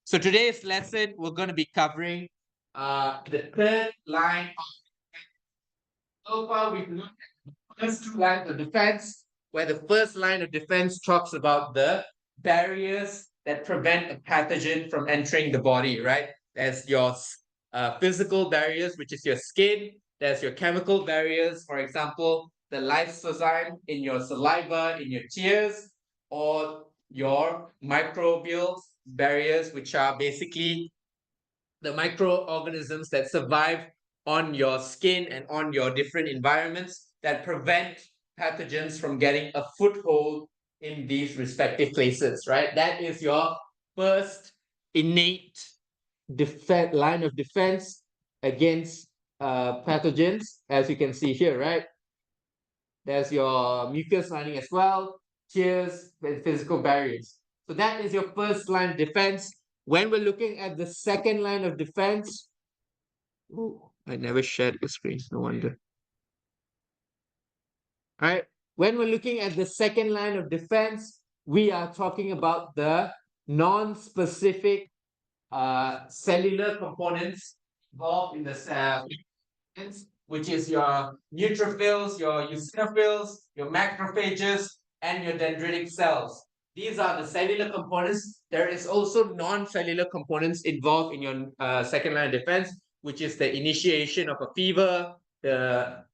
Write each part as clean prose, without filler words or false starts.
So today's lesson, we're going to be covering the third line of defense. So far, we've looked at the first two lines of defense, where the first line of defense talks about the barriers that prevent a pathogen from entering the body, right? There's your physical barriers, which is your skin. There's your chemical barriers, for example, the lysozyme in your saliva, in your tears, or your microbial barriers, which are basically the microorganisms that survive on your skin and on your different environments that prevent pathogens from getting a foothold in these respective places, right? That is your first innate line of defense against pathogens, as you can see here, right? There's your mucus lining as well, tears, and physical barriers. So that is your first line of defense. When we're looking at the second line of defense, ooh, I never shared the screen, no wonder. All right, when we're looking at the second line of defense, we are talking about the non-specific cellular components involved in the cell, which is your neutrophils, your eosinophils, your macrophages, and your dendritic cells. These are the cellular components. There is also non-cellular components involved in your second line of defense, which is the initiation of a fever, the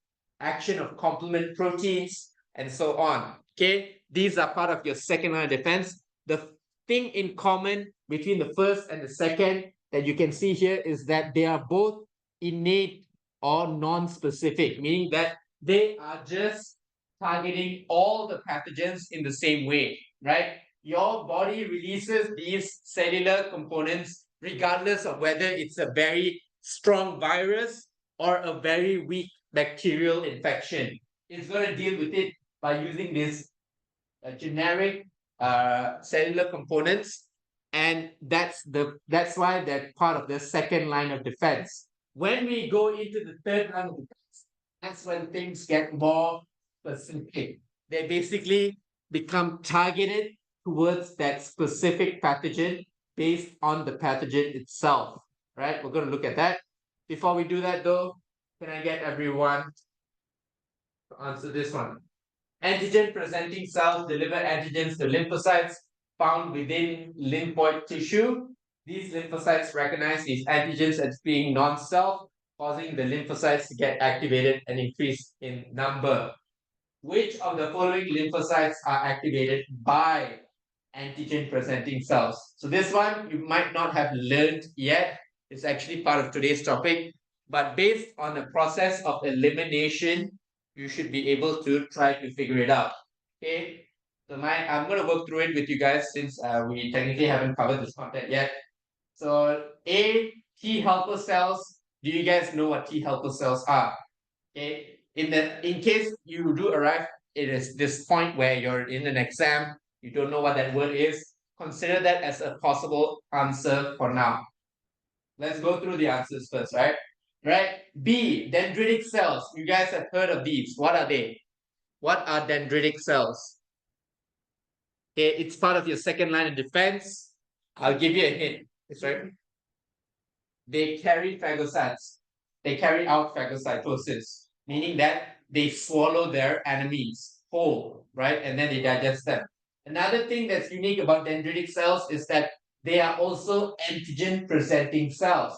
action of complement proteins, and so on. Okay, these are part of your second line of defense. The thing in common between the first and the second that you can see here is that they are both innate or non-specific, meaning that they are just targeting all the pathogens in the same way, right? Your body releases these cellular components regardless of whether it's a very strong virus or a very weak bacterial infection. It's going to deal with it by using these generic cellular components, and that's why they're part of the second line of defense. When we go into the third line of defense, that's when things get more specific. They basically become targeted towards that specific pathogen based on the pathogen itself, right? We're going to look at that. Before we do that, though, can I get everyone to answer this one? Antigen presenting cells deliver antigens to lymphocytes found within lymphoid tissue. These lymphocytes recognize these antigens as being non-self, causing the lymphocytes to get activated and increase in number. Which of the following lymphocytes are activated by antigen presenting cells? So this one you might not have learned yet. It's actually part of today's topic. But based on the process of elimination, you should be able to try to figure it out. Okay. So I'm going to work through it with you guys since we technically haven't covered this content yet. So A, T helper cells. Do you guys know what T helper cells are? Okay. In case you do arrive, it is this point where you're in an exam, you don't know what that word is. Consider that as a possible answer for now. Let's go through the answers first, right? Right. B, dendritic cells. You guys have heard of these. What are they? What are dendritic cells? Okay, it's part of your second line of defense. I'll give you a hint. It's right. They carry phagocytes. They carry out phagocytosis, meaning that they swallow their enemies whole, right? And then they digest them. Another thing that's unique about dendritic cells is that they are also antigen presenting cells.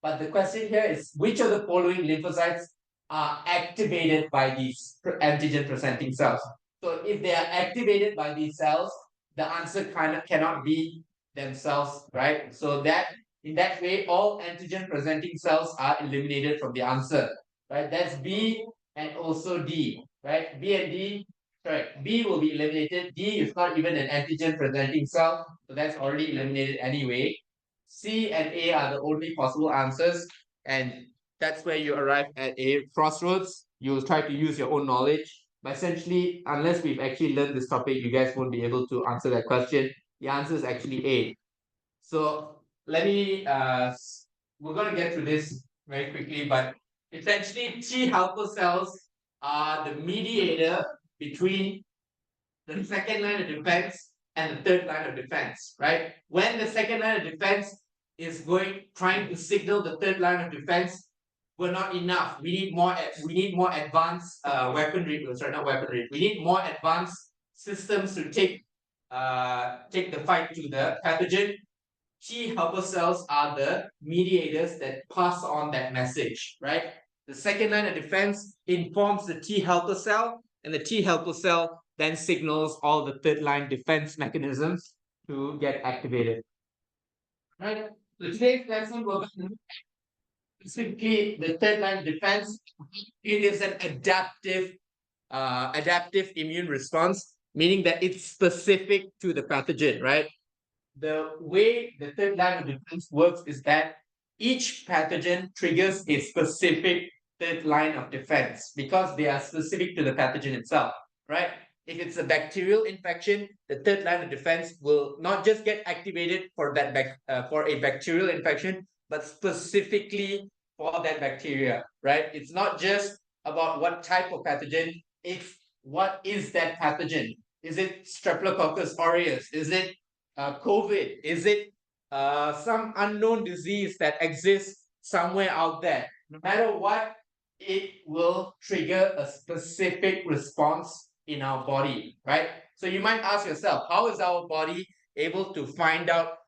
But the question here is, which of the following lymphocytes are activated by these antigen presenting cells? So if they are activated by these cells, the answer cannot be themselves, right? So that in that way, all antigen presenting cells are eliminated from the answer, right? That's B and also D, right? B and D, correct. B will be eliminated. D is not even an antigen presenting cell, so that's already eliminated anyway. C and A are the only possible answers, and that's where you arrive at a crossroads. You'll try to use your own knowledge, but essentially, unless we've actually learned this topic, you guys won't be able to answer that question. The answer is actually A. So let me, we're going to get through this very quickly, but essentially T helper cells are the mediator between the second line of defense and the third line of defense, right? When the second line of defense is trying to signal the third line of defense, we're not enough. We need more. We need more advanced weaponry. Sorry, not weaponry. We need more advanced systems to take the fight to the pathogen. T helper cells are the mediators that pass on that message, right? The second line of defense informs the T helper cell, and the T helper cell then signals all the third line defense mechanisms to get activated. Right? So today's lesson we're going to look at specifically the third line of defense. It is an adaptive immune response, meaning that it's specific to the pathogen, right? The way the third line of defense works is that each pathogen triggers a specific third line of defense because they are specific to the pathogen itself, right? If it's a bacterial infection, the third line of defense will not just get activated for for a bacterial infection, but specifically for that bacteria, right? It's not just about what type of pathogen, it's what is that pathogen? Is it Streptococcus aureus? Is it COVID? Is it some unknown disease that exists somewhere out there? No matter what, it will trigger a specific response in our body, right? So you might ask yourself, how is our body able to find out,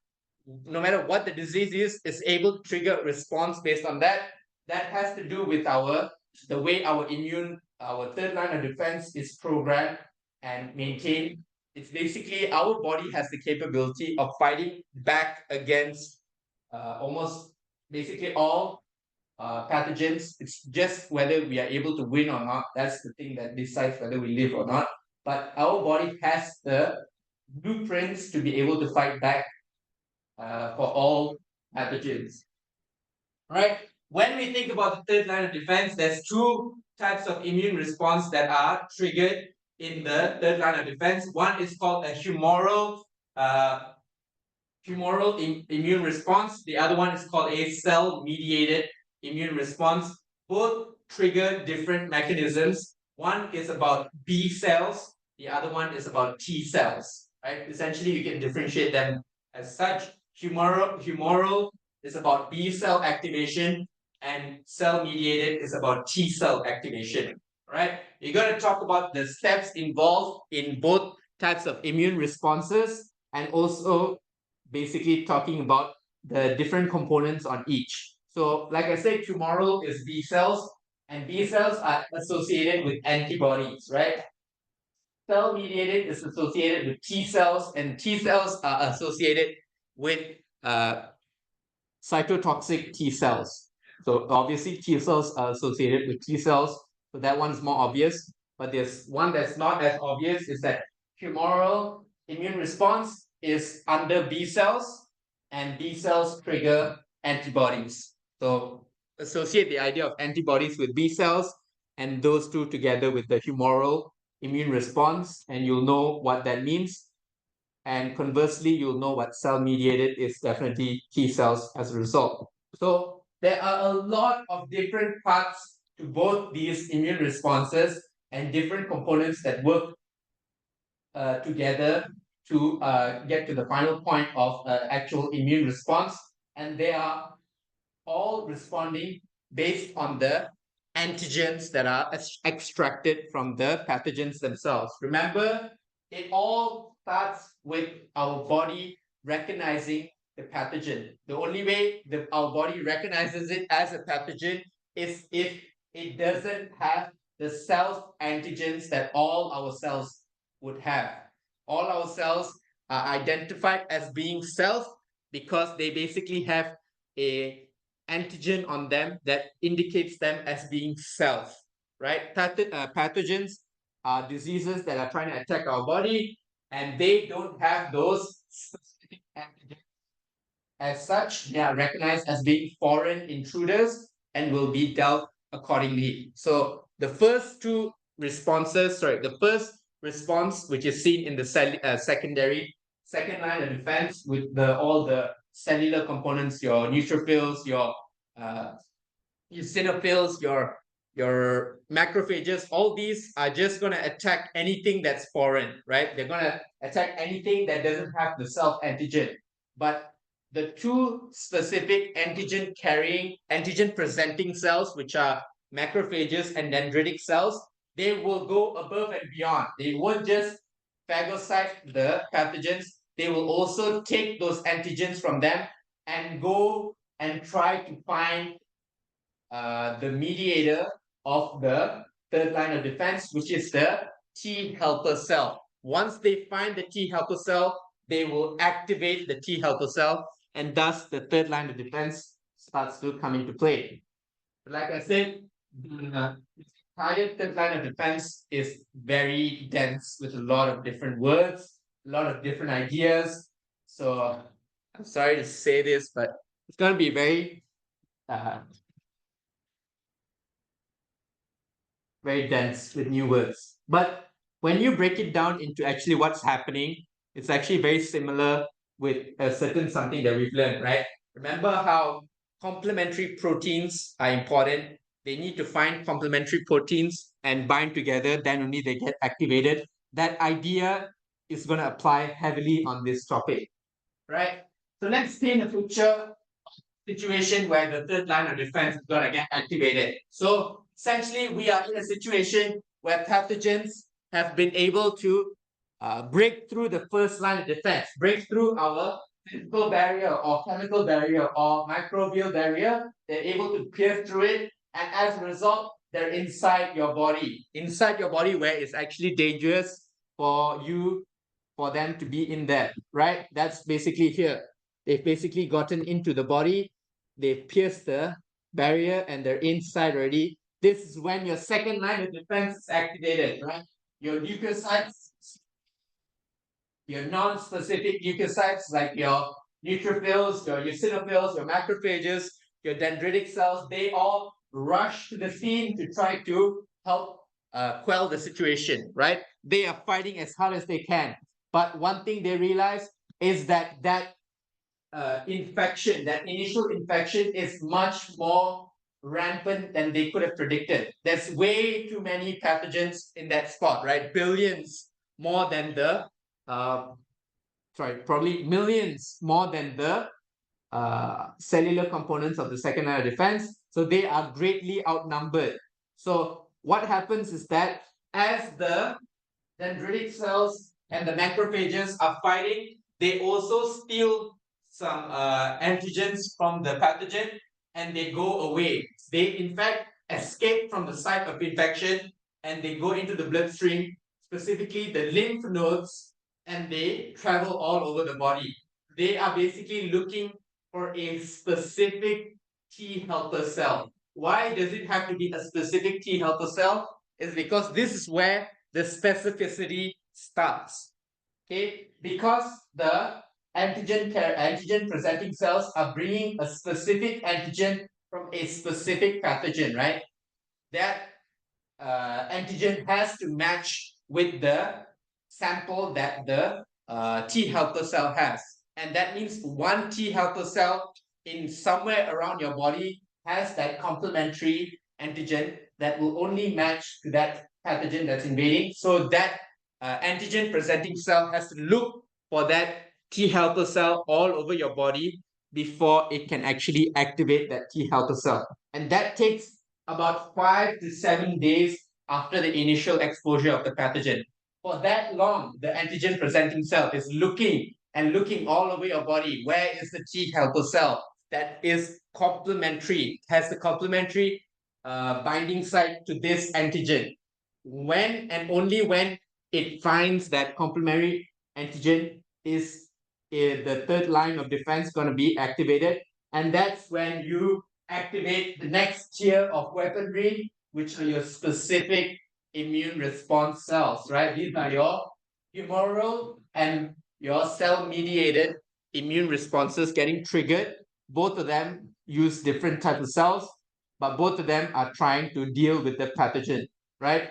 no matter what the disease is able to trigger a response based on that? That has to do with the way our third line of defense is programmed and maintained. It's basically our body has the capability of fighting back against almost basically all pathogens. It's just whether we are able to win or not. That's the thing that decides whether we live or not. But our body has the blueprints to be able to fight back for all pathogens. Right? When we think about the third line of defense, there's two types of immune response that are triggered in the third line of defense. One is called a humoral immune response. The other one is called a cell-mediated immune response. Both trigger different mechanisms. One is about B cells. The other one is about T cells. Right? Essentially, you can differentiate them as such. Humoral is about B cell activation, and cell-mediated is about T cell activation. Right? You're going to talk about the steps involved in both types of immune responses, and also basically talking about the different components on each. So, like I said, humoral is B cells, and B cells are associated with antibodies, right? Cell-mediated is associated with T cells, and T cells are associated with cytotoxic T cells. So obviously T cells are associated with T cells, so that one's more obvious. But there's one that's not as obvious, is that humoral immune response is under B cells, and B cells trigger antibodies. So associate the idea of antibodies with B cells and those two together with the humoral immune response, and you'll know what that means. And conversely, you'll know what cell-mediated is definitely T cells as a result. So there are a lot of different parts to both these immune responses and different components that work together to get to the final point of actual immune response. And they are all responding based on the antigens that are extracted from the pathogens themselves. Remember, it all starts with our body recognizing the pathogen. The only way our body recognizes it as a pathogen is if it doesn't have the self-antigens that all our cells would have. All our cells are identified as being self because they basically have a antigen on them that indicates them as being self, right? Pathogens are diseases that are trying to attack our body, and they don't have those specific antigens. As such, they are recognized as being foreign intruders and will be dealt accordingly. So the first the first response, which is seen in the second line of defense with all the cellular components, your neutrophils, your eosinophils, your your macrophages, all these are just going to attack anything that's foreign, right? They're going to attack anything that doesn't have the self-antigen. But the two specific antigen presenting cells, which are macrophages and dendritic cells, they will go above and beyond. They won't just phagocyte the pathogens, they will also take those antigens from them and go and try to find the mediator of the third line of defense, which is the T helper cell. Once they find the T helper cell, they will activate the T helper cell, and thus the third line of defense starts to come into play. Like I said, the entire third line of defense is very dense with a lot of different words, a lot of different ideas. So I'm sorry to say this, but it's going to be very dense with new words. But when you break it down into actually what's happening, it's actually very similar with a certain something that we've learned, right? Remember how complementary proteins are important. They need to find complementary proteins and bind together, then only they get activated. That idea is going to apply heavily on this topic, right? So let's paint a picture situation where the third line of defense is going to get activated. So essentially, we are in a situation where pathogens have been able to break through the first line of defense, break through our physical barrier or chemical barrier or microbial barrier. They're able to pierce through it, and as a result, they're inside your body where it's actually dangerous for them to be in there, right? That's basically here. They've basically gotten into the body, they've pierced the barrier, and they're inside already. This is when your second line of defense is activated, right? Your leukocytes, your non-specific leukocytes like your neutrophils, your eosinophils, your macrophages, your dendritic cells, they all rush to the scene to try to help quell the situation, right? They are fighting as hard as they can. But one thing they realize is that infection, that initial infection is much more rampant than they could have predicted. There's way too many pathogens in that spot, right? Billions more than probably millions more than the cellular components of the second line of defense. So they are greatly outnumbered. So what happens is that as the dendritic cells and the macrophages are fighting, they also steal some antigens from the pathogen and they go away. They, in fact, escape from the site of infection and they go into the bloodstream, specifically the lymph nodes, and they travel all over the body. They are basically looking for a specific T helper cell. Why does it have to be a specific T helper cell? Is because this is where the specificity starts. Okay, because the antigen presenting cells are bringing a specific antigen from a specific pathogen, right? That antigen has to match with the sample that the T helper cell has. And that means one T helper cell in somewhere around your body has that complementary antigen that will only match to that pathogen that's invading. So that antigen presenting cell has to look for that T helper cell all over your body before it can actually activate that T helper cell. And that takes about 5 to 7 days after the initial exposure of the pathogen. For that long, the antigen presenting cell is looking and looking all over your body. Where is the T helper cell that is complementary, has the complementary binding site to this antigen? When and only when it finds that complementary antigen is the third line of defense going to be activated. And that's when you activate the next tier of weaponry, which are your specific immune response cells, right? These are your humoral and your cell-mediated immune responses getting triggered. Both of them use different types of cells, but both of them are trying to deal with the pathogen, right?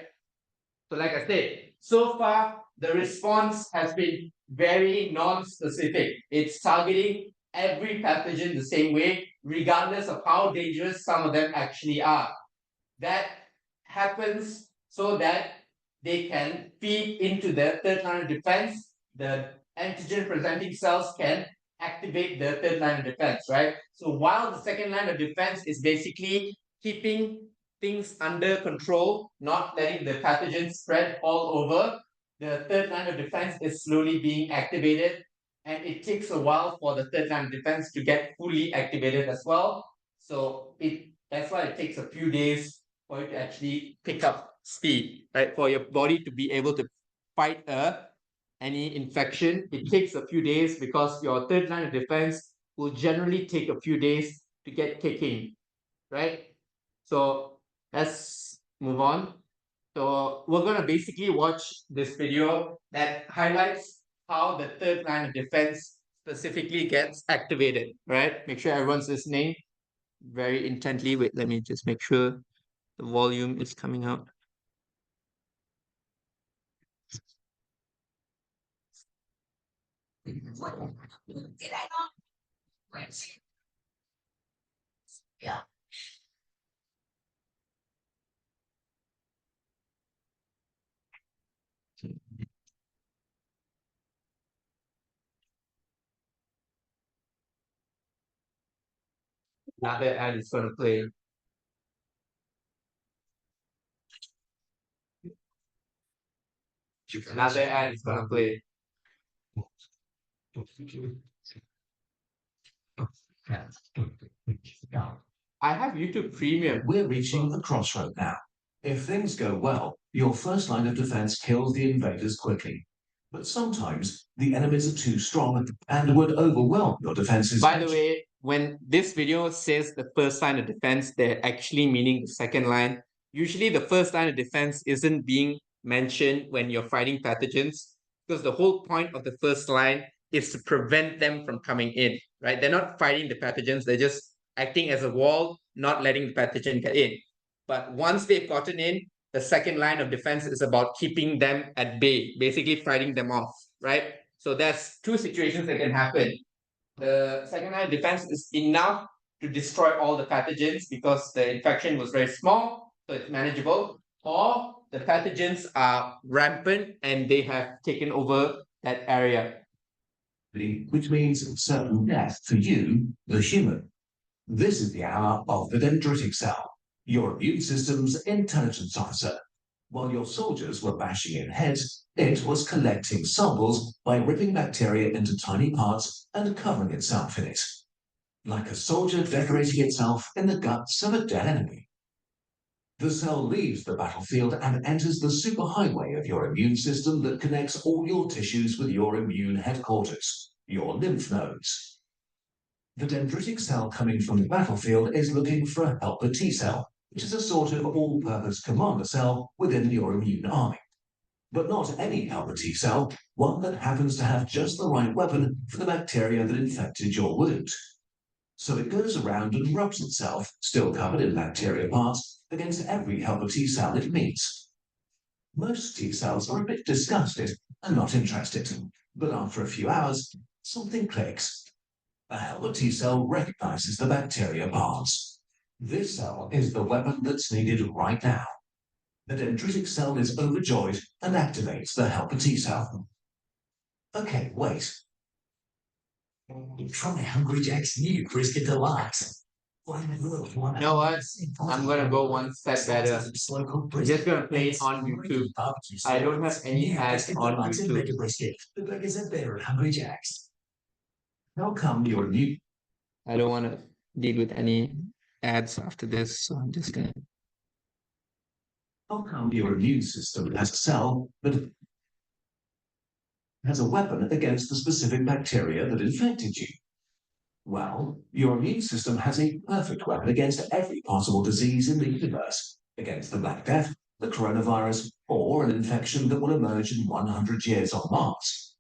So like I said, so far, the response has been very non-specific. It's targeting every pathogen the same way, regardless of how dangerous some of them actually are. That happens so that they can feed into the third line of defense. The antigen presenting cells can activate the third line of defense, right? So while the second line of defense is basically keeping things under control, not letting the pathogens spread all over, the third line of defense is slowly being activated, and it takes a while for the third line of defense to get fully activated as well. So that's why it takes a few days for you to actually pick up speed, right? For your body to be able to fight any infection, it takes a few days because your third line of defense will generally take a few days to get kicking, right? So let's move on. So we're going to basically watch this video that highlights how the third line of defense specifically gets activated, right? Make sure everyone's listening very intently. Wait, let me just make sure the volume is coming out. Yeah. Another ad is going to play. Another ad is going to play. I have YouTube Premium. We're reaching a crossroad now. If things go well, your first line of defense kills the invaders quickly. But sometimes the enemies are too strong and would overwhelm your defenses. By the way, when this video says the first line of defense, they're actually meaning the second line. Usually the first line of defense isn't being mentioned when you're fighting pathogens, because the whole point of the first line is to prevent them from coming in, right? They're not fighting the pathogens, they're just acting as a wall, not letting the pathogen get in. But once they've gotten in, the second line of defense is about keeping them at bay, basically fighting them off, right? So there's two situations that can happen. The second line of defense is enough to destroy all the pathogens because the infection was very small, so it's manageable, or the pathogens are rampant and they have taken over that area. Which means certain death to you, the human. This is the hour of the dendritic cell, your immune system's intelligence officer. While your soldiers were bashing in heads, it was collecting samples by ripping bacteria into tiny parts and covering itself in it. Like a soldier decorating itself in the guts of a dead enemy. The cell leaves the battlefield and enters the superhighway of your immune system that connects all your tissues with your immune headquarters, your lymph nodes. The dendritic cell coming from the battlefield is looking for a helper T cell, which is a sort of all-purpose commander cell within your immune army. But not any helper T cell, one that happens to have just the right weapon for the bacteria that infected your wound. So it goes around and rubs itself, still covered in bacteria parts, against every helper T cell it meets. Most T cells are a bit disgusted and not interested, but after a few hours, something clicks. A helper T cell recognizes the bacteria parts. This cell is the weapon that's needed right now. The dendritic cell is overjoyed and activates the helper T cell. Okay, wait. Try Hungry Jack's new brisket deluxe. You know what? I'm gonna go one step better. I'm just gonna play it on YouTube. I don't have any ads on YouTube. The burgers are better at Hungry Jack's. How come you're new? I don't want to deal with any ads after this, so I'm just gonna. How come your immune system has a cell that has a weapon against the specific bacteria that infected you? Well, your immune system has a perfect weapon against every possible disease in the universe, against the Black Death, the coronavirus, or an infection that will emerge in 100 years on Mars.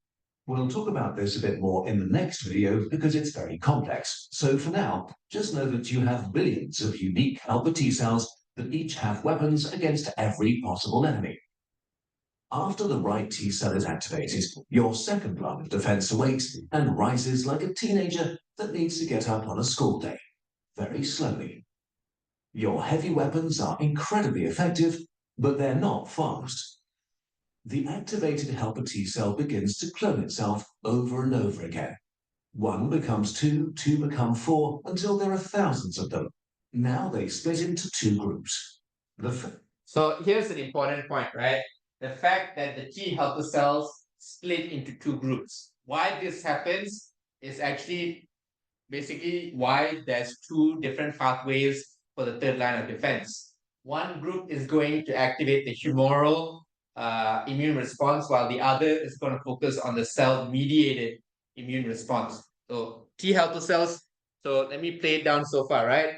We'll talk about this a bit more in the next video because it's very complex. So for now, just know that you have billions of unique helper T cells that each have weapons against every possible enemy. After the right T cell is activated, your second line of defense awakes and rises like a teenager that needs to get up on a school day, very slowly. Your heavy weapons are incredibly effective, but they're not fast. The activated helper T cell begins to clone itself over and over again. One becomes two, two become four, until there are thousands of them. Now they split into two groups. So here's an important point, right? The fact that the T helper cells split into two groups. Why this happens is actually basically why there's two different pathways for the third line of defense. One group is going to activate the humoral immune response, while the other is going to focus on the cell-mediated immune response. So T helper cells, so let me play it down so far, right?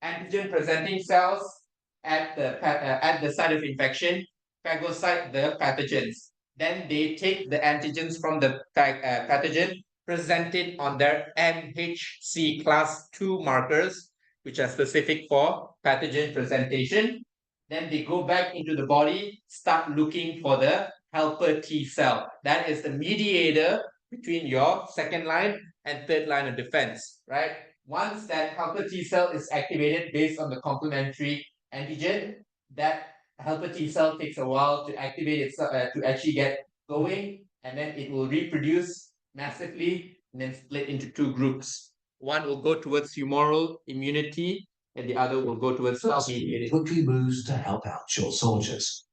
Antigen-presenting cells at the site of infection phagocyte the pathogens. Then they take the antigens from the pathogen, presented on their MHC class 2 markers, which are specific for pathogen presentation. Then they go back into the body, start looking for the helper T cell. That is the mediator between your second line and third line of defense, right? Once that helper T cell is activated based on the complementary antigen, that helper T cell takes a while to activate itself, to actually get going, and then it will reproduce massively and then split into two groups. One will go towards humoral immunity, and the other will go towards self-mediated. Quickly moves to help out your soldiers.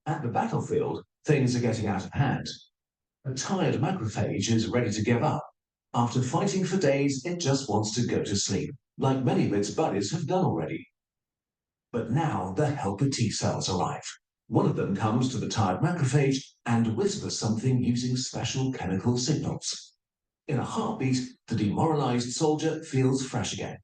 At the battlefield, things are getting out of hand. A tired macrophage is ready to give up. After fighting for days, it just wants to go to sleep, like many of its buddies have done already. But now the helper T cells arrive. One of them comes to the tired macrophage and whispers something using special chemical signals. In a heartbeat, the demoralized soldier feels fresh again.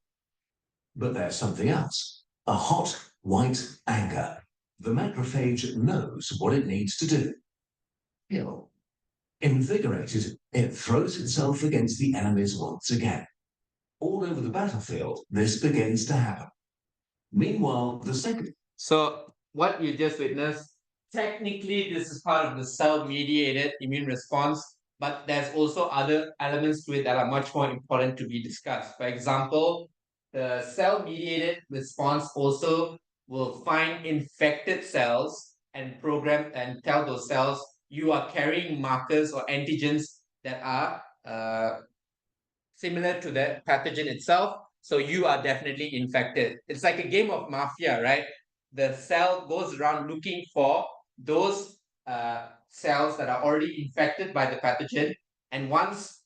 But there's something else. A hot, white anger. The macrophage knows what it needs to do. Kill. Invigorated, it throws itself against the enemies once again. All over the battlefield, this begins to happen. Meanwhile, the second. So what you just witnessed, technically this is part of the cell-mediated immune response, but there's also other elements to it that are much more important to be discussed. For example, the cell-mediated response also will find infected cells and program and tell those cells you are carrying markers or antigens that are similar to the pathogen itself. So you are definitely infected. It's like a game of mafia, right? The cell goes around looking for those cells that are already infected by the pathogen. And once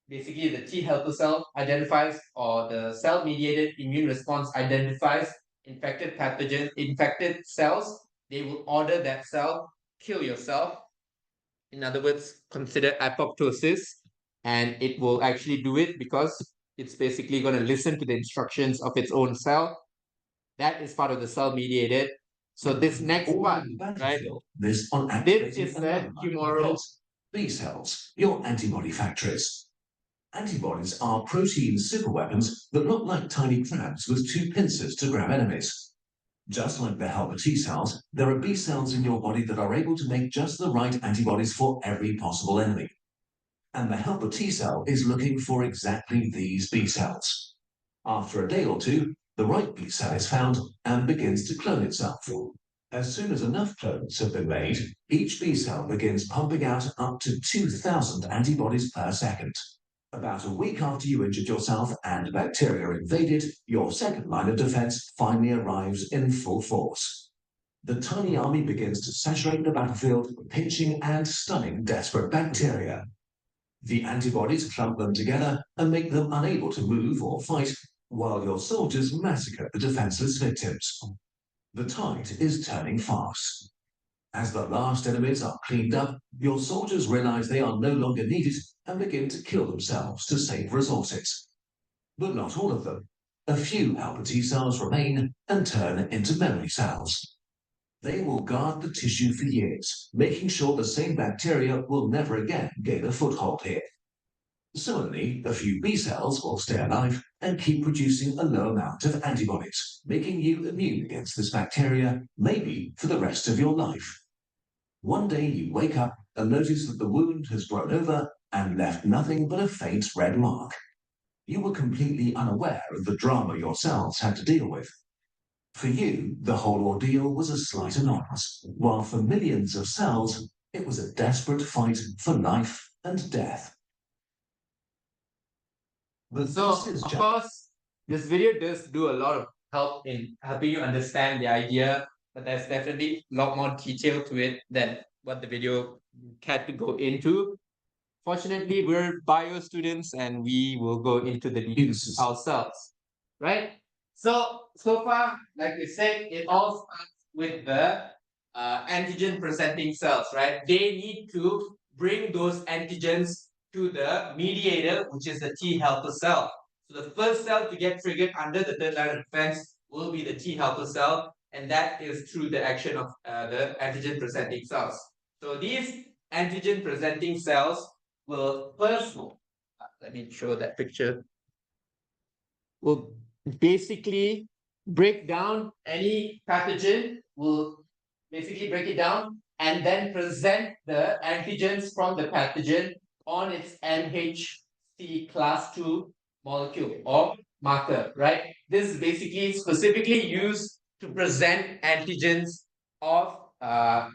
basically the T helper cell identifies, or the cell-mediated immune response identifies infected cells, they will order that cell, kill yourself. In other words, consider apoptosis, and it will actually do it because it's basically going to listen to the instructions of its own cell. That is part of the cell-mediated. So this next one, right? This is the humoral B cells, your antibody factories. Antibodies are protein superweapons that look like tiny crabs with two pincers to grab enemies. Just like the helper T cells, there are B cells in your body that are able to make just the right antibodies for every possible enemy. And the helper T cell is looking for exactly these B cells. After a day or two, the right B cell is found and begins to clone itself. As soon as enough clones have been made, each B cell begins pumping out up to 2,000 antibodies per second. About a week after you injured yourself and bacteria invaded, your second line of defense finally arrives in full force. The tiny army begins to saturate the battlefield, pinching and stunning desperate bacteria. The antibodies clump them together and make them unable to move or fight, while your soldiers massacre the defenseless victims. The tide is turning fast. As the last enemies are cleaned up, your soldiers realize they are no longer needed and begin to kill themselves to save resources. But not all of them. A few helper T cells remain and turn into memory cells. They will guard the tissue for years, making sure the same bacteria will never again gain a foothold here. Similarly, a few B cells will stay alive and keep producing a low amount of antibodies, making you immune against this bacteria, maybe for the rest of your life. One day you wake up and notice that the wound has grown over and left nothing but a faint red mark. you were completely unaware of the drama your cells had to deal with. For you, the whole ordeal was a slight annoyance, while for millions of cells, it was a desperate fight for life and death. So, of course, this video does do a lot of help in helping you understand the idea, but there's definitely a lot more detail to it than what the video had to go into. Fortunately, we're bio students and we will go into the details ourselves, right? So far, like we said, it all starts with the antigen presenting cells, right? They need to bring those antigens to the mediator, which is the T helper cell. So the first cell to get triggered under the third line of defense will be the T helper cell, and that is through the action of the antigen presenting cells. So these antigen presenting cells will first, let me show that picture, will basically break down any pathogen, will basically break it down and then present the antigens from the pathogen on its MHC class 2 molecule or marker, right? This is basically specifically used to present antigens of the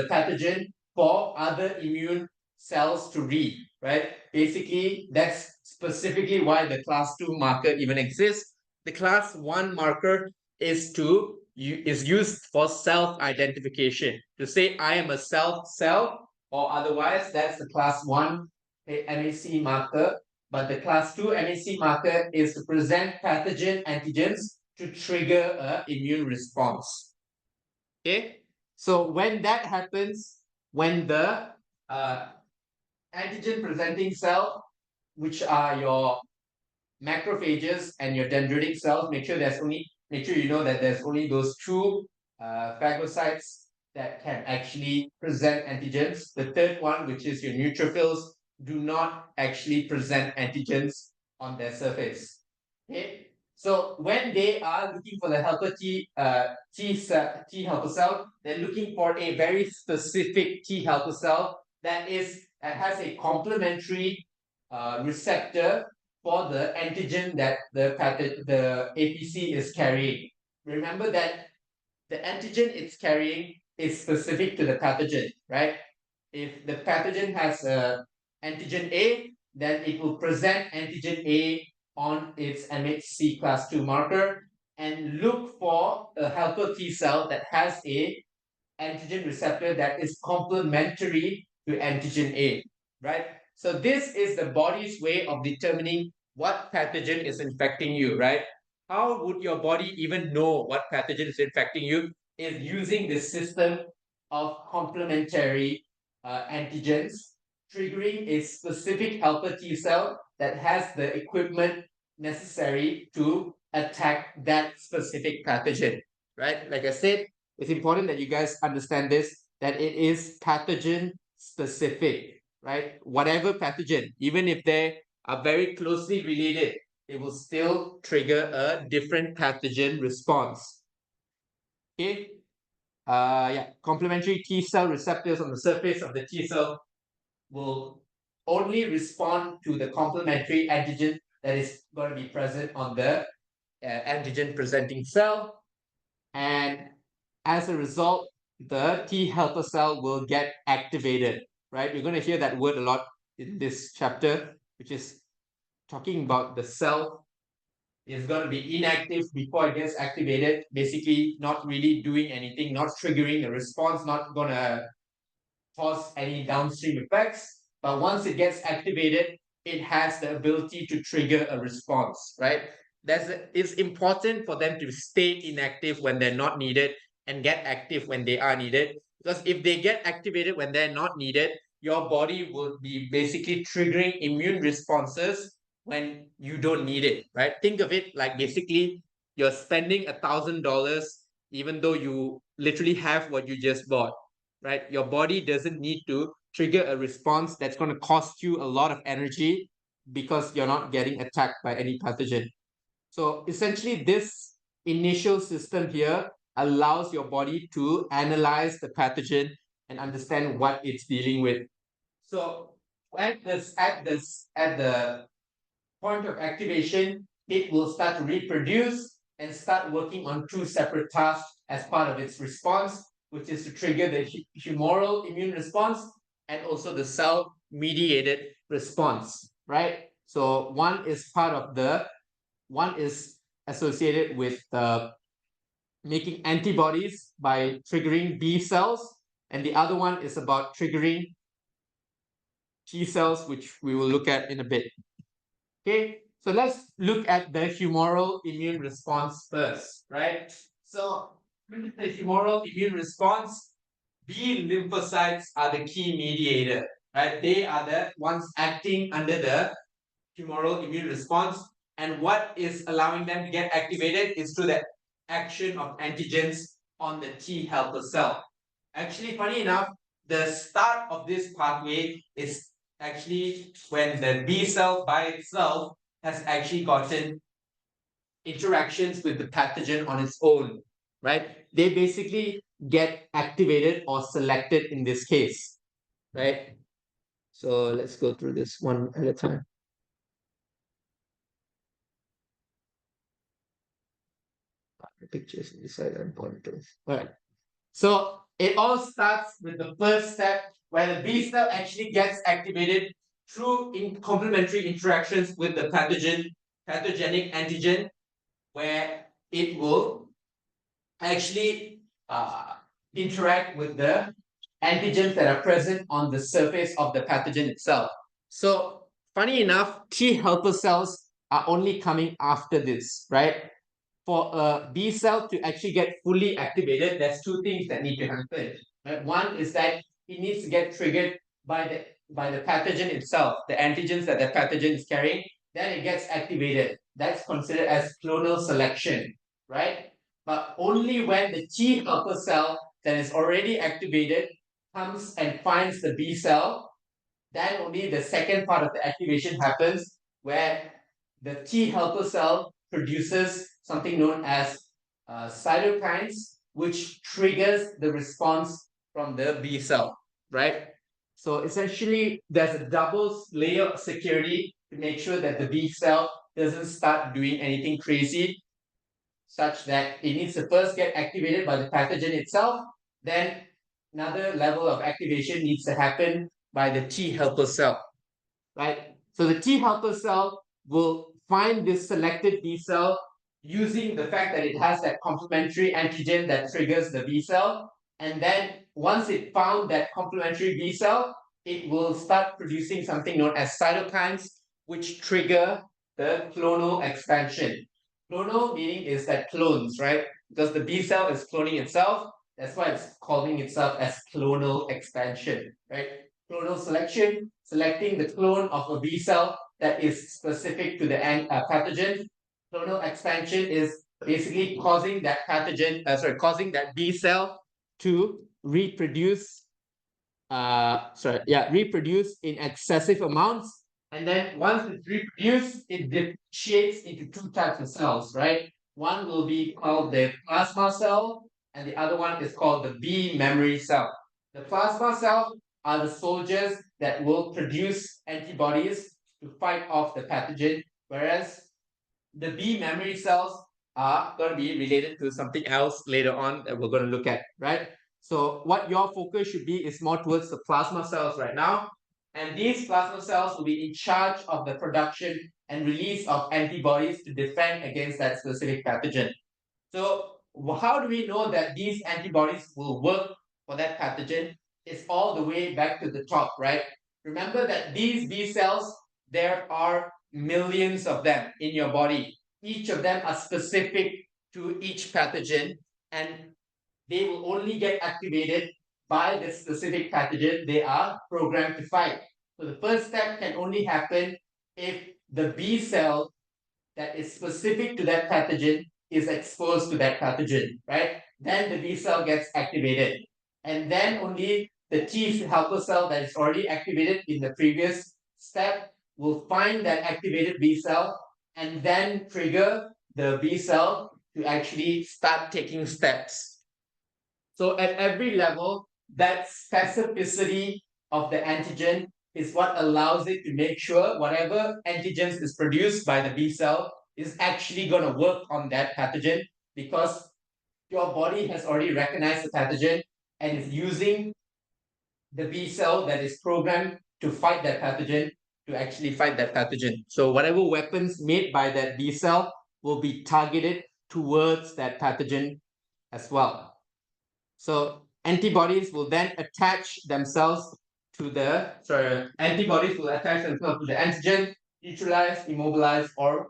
pathogen for other immune cells to read, right? Basically, that's specifically why the class 2 marker even exists. The class 1 marker is used for self-identification. To say I am a cell, or otherwise, that's the class 1 MAC marker. But the class 2 MAC marker is to present pathogen antigens to trigger an immune response. Okay? So when that happens, when the antigen presenting cell, which are your macrophages and your dendritic cells, make sure you know that there's only those two phagocytes that can actually present antigens. The third one, which is your neutrophils, do not actually present antigens on their surface. Okay. So when they are looking for the helper T helper cell, they're looking for a very specific T helper cell that has a complementary receptor for the antigen that the APC is carrying. Remember that the antigen it's carrying is specific to the pathogen, right? If the pathogen has antigen A, then it will present antigen A on its MHC class 2 marker and look for a helper T cell that has a antigen receptor that is complementary to antigen A, right? So this is the body's way of determining what pathogen is infecting you, right? How would your body even know what pathogen is infecting you? Is using the system of complementary antigens, triggering a specific helper T cell that has the equipment necessary to attack that specific pathogen, right? Like I said, it's important that you guys understand this, that it is pathogen specific, right? Whatever pathogen, even if they are very closely related, it will still trigger a different pathogen response. Okay. Complementary T cell receptors on the surface of the T cell will only respond to the complementary antigen that is going to be present on the antigen presenting cell. And as a result, the T helper cell will get activated, right? You're going to hear that word a lot in this chapter, which is talking about the cell is going to be inactive before it gets activated, basically not really doing anything, not triggering a response, not going to cause any downstream effects. But once it gets activated, it has the ability to trigger a response, right? It's important for them to stay inactive when they're not needed and get active when they are needed. Because if they get activated when they're not needed, your body will be basically triggering immune responses when you don't need it, right? Think of it like basically you're spending $1,000 even though you literally have what you just bought, right? Your body doesn't need to trigger a response that's going to cost you a lot of energy because you're not getting attacked by any pathogen. So essentially, this initial system here allows your body to analyze the pathogen and understand what it's dealing with. So at the point of activation, it will start to reproduce and start working on two separate tasks as part of its response, which is to trigger the humoral immune response and also the cell-mediated response, right? So one is associated with making antibodies by triggering B cells, and the other one is about triggering T cells, which we will look at in a bit. Okay, so let's look at the humoral immune response first, right? So with the humoral immune response, B lymphocytes are the key mediator, right? They are the ones acting under the humoral immune response. And what is allowing them to get activated is through the action of antigens on the T helper cell. Actually, funny enough, the start of this pathway is actually when the B cell by itself has actually gotten interactions with the pathogen on its own, right? They basically get activated or selected in this case, right? So let's go through this one at a time. The pictures inside are important too. All right. So it all starts with the first step where the B cell actually gets activated through complementary interactions with the pathogenic antigen, where it will actually interact with the antigens that are present on the surface of the pathogen itself. So funny enough, T helper cells are only coming after this, right? For a B cell to actually get fully activated, there's two things that need to happen. Right? One is that it needs to get triggered by the pathogen itself, the antigens that the pathogen is carrying. Then it gets activated. That's considered as clonal selection, right? But only when the T helper cell that is already activated comes and finds the B cell, then only the second part of the activation happens, where the T helper cell produces something known as cytokines, which triggers the response from the B cell, right? So essentially, there's a double layer of security to make sure that the B cell doesn't start doing anything crazy, such that it needs to first get activated by the pathogen itself. Then another level of activation needs to happen by the T helper cell, right? So the T helper cell will find this selected B cell using the fact that it has that complementary antigen that triggers the B cell. And then once it found that complementary B cell, it will start producing something known as cytokines, which trigger the clonal expansion. Clonal meaning is that clones, right? Because the B cell is cloning itself. That's why it's calling itself as clonal expansion, right? Clonal selection, selecting the clone of a B cell that is specific to the pathogen. Clonal expansion is basically causing that causing that B cell to reproduce reproduce in excessive amounts. And then once it's reproduced, it differentiates into two types of cells, right? One will be called the plasma cell, and the other one is called the B memory cell. The plasma cell are the soldiers that will produce antibodies to fight off the pathogen, whereas the B memory cells are going to be related to something else later on that we're going to look at, right? So what your focus should be is more towards the plasma cells right now. And these plasma cells will be in charge of the production and release of antibodies to defend against that specific pathogen. So how do we know that these antibodies will work for that pathogen? It's all the way back to the top, right? Remember that these B cells, there are millions of them in your body. Each of them are specific to each pathogen, and they will only get activated by the specific pathogen they are programmed to fight. So the first step can only happen if the B cell that is specific to that pathogen is exposed to that pathogen, right? Then the B cell gets activated. And then only the T helper cell that is already activated in the previous step will find that activated B cell and then trigger the B cell to actually start taking steps. So at every level, that specificity of the antigen is what allows it to make sure whatever antigens is produced by the B cell is actually going to work on that pathogen, because your body has already recognized the pathogen and is using the B cell that is programmed to fight that pathogen to actually fight that pathogen. So whatever weapons made by that B cell will be targeted towards that pathogen as well. So antibodies will then attach themselves to the, antibodies will attach themselves to the antigen, neutralize, immobilize, or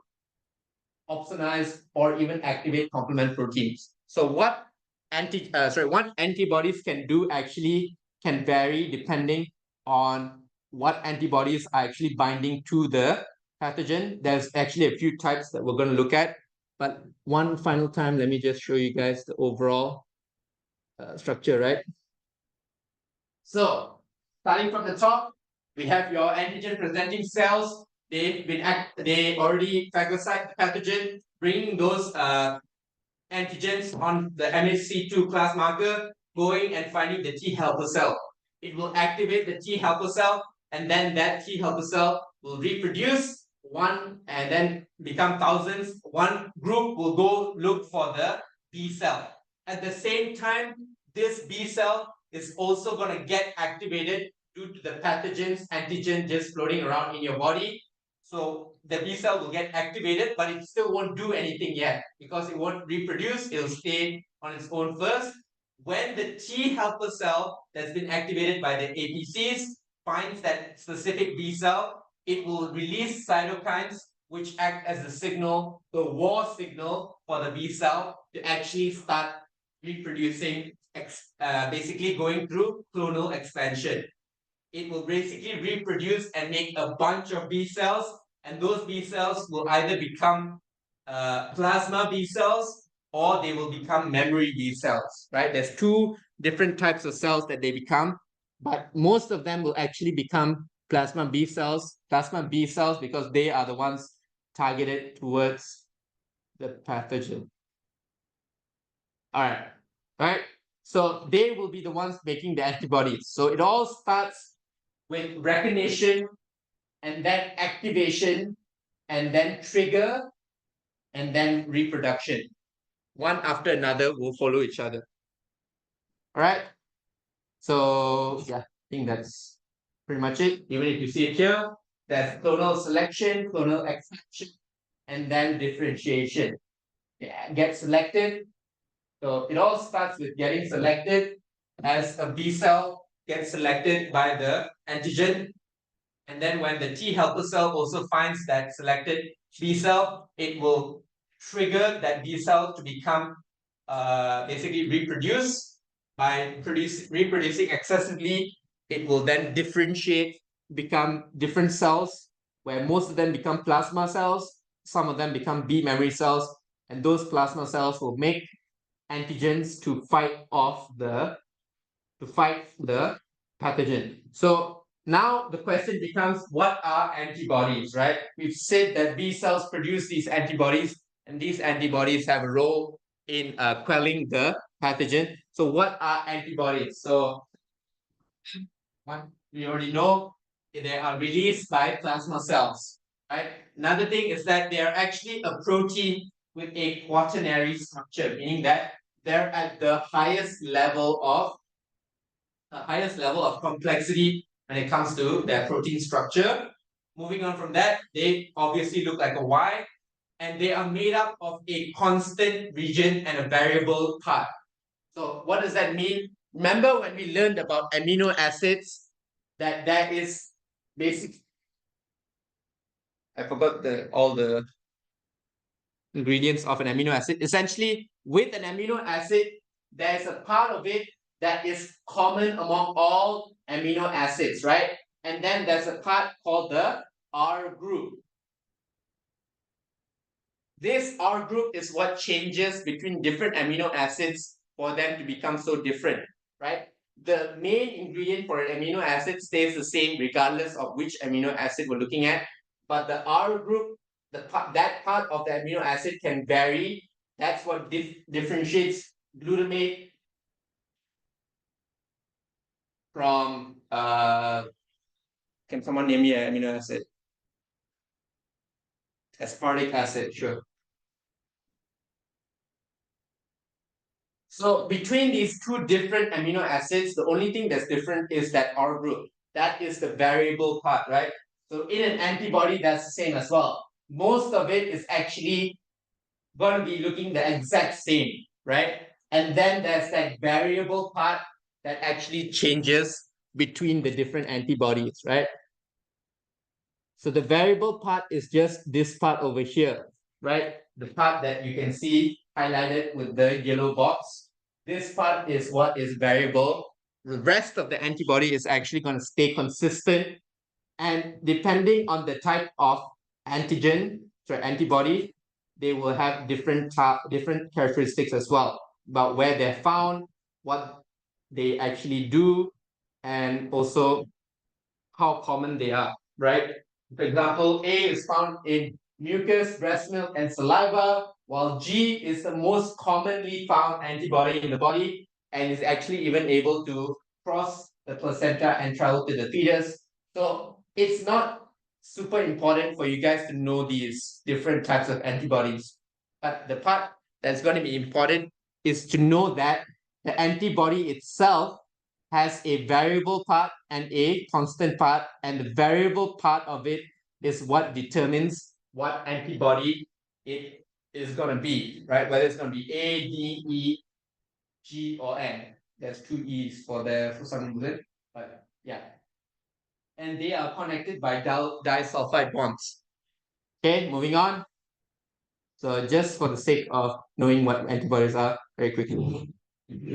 opsonize, or even activate complement proteins. So what what antibodies can do actually can vary depending on what antibodies are actually binding to the pathogen. There's actually a few types that we're going to look at, but one final time, let me just show you guys the overall structure, right? So starting from the top, we have your antigen presenting cells. They already phagocyte the pathogen, bringing those antigens on the MHC2 class marker, going and finding the T helper cell. It will activate the T helper cell, and then that T helper cell will reproduce one and then become thousands. One group will go look for the B cell. At the same time, this B cell is also going to get activated due to the pathogens antigen just floating around in your body. So the B cell will get activated, but it still won't do anything yet because it won't reproduce. It'll stay on its own first. When the T helper cell that's been activated by the APCs finds that specific B cell, it will release cytokines which act as the signal, the war signal for the B cell to actually start reproducing, basically going through clonal expansion. It will basically reproduce and make a bunch of B cells, and those B cells will either become plasma B cells or they will become memory B cells, right? There's two different types of cells that they become, but most of them will actually become plasma B cells because they are the ones targeted towards the pathogen. All right. So they will be the ones making the antibodies. So it all starts with recognition and then activation and then trigger and then reproduction. One after another will follow each other. All right. So yeah, I think that's pretty much it. Even if you see it here, there's clonal selection, clonal expansion, and then differentiation. Yeah, get selected. So it all starts with getting selected as a B cell gets selected by the antigen. And then when the T helper cell also finds that selected B cell, it will trigger that B cell to become basically reproduce. By reproducing excessively, it will then differentiate, become different cells, where most of them become plasma cells, some of them become B memory cells, and those plasma cells will make antigens to fight the pathogen. So now the question becomes, what are antibodies, right? We've said that B cells produce these antibodies, and these antibodies have a role in quelling the pathogen. So what are antibodies? So one, we already know they are released by plasma cells, right? Another thing is that they are actually a protein with a quaternary structure, meaning that they're at the highest level of complexity when it comes to their protein structure. Moving on from that, they obviously look like a Y, and they are made up of a constant region and a variable part. So what does that mean? Remember when we learned about amino acids, that there is basic, I forgot all the ingredients of an amino acid. Essentially, with an amino acid, there's a part of it that is common among all amino acids, right? And then there's a part called the R group. This R group is what changes between different amino acids for them to become so different, right? The main ingredient for an amino acid stays the same regardless of which amino acid we're looking at, but the R group, that part of the amino acid can vary. That's what differentiates glutamate from Can someone name me an amino acid? Aspartic acid, sure. So between these two different amino acids, the only thing that's different is that R group. That is the variable part, right? So in an antibody, that's the same as well. Most of it is actually going to be looking the exact same, right? And then there's that variable part that actually changes between the different antibodies, right? So the variable part is just this part over here, right? The part that you can see highlighted with the yellow box. This part is what is variable. The rest of the antibody is actually going to stay consistent. And depending on the type of antigen, sorry, antibody, they will have different characteristics as well about where they're found, what they actually do, and also how common they are, right? For example, A is found in mucus, breast milk, and saliva, while G is the most commonly found antibody in the body and is actually even able to cross the placenta and travel to the fetus. So it's not super important for you guys to know these different types of antibodies. But the part that's going to be important is to know that the antibody itself has a variable part and a constant part, and the variable part of it is what determines what antibody it is going to be, right? Whether it's going to be A, D, E, G, or N. There's two E's for some reason, but yeah. And they are connected by disulfide bonds. Okay, moving on. So just for the sake of knowing what antibodies are, very quickly. The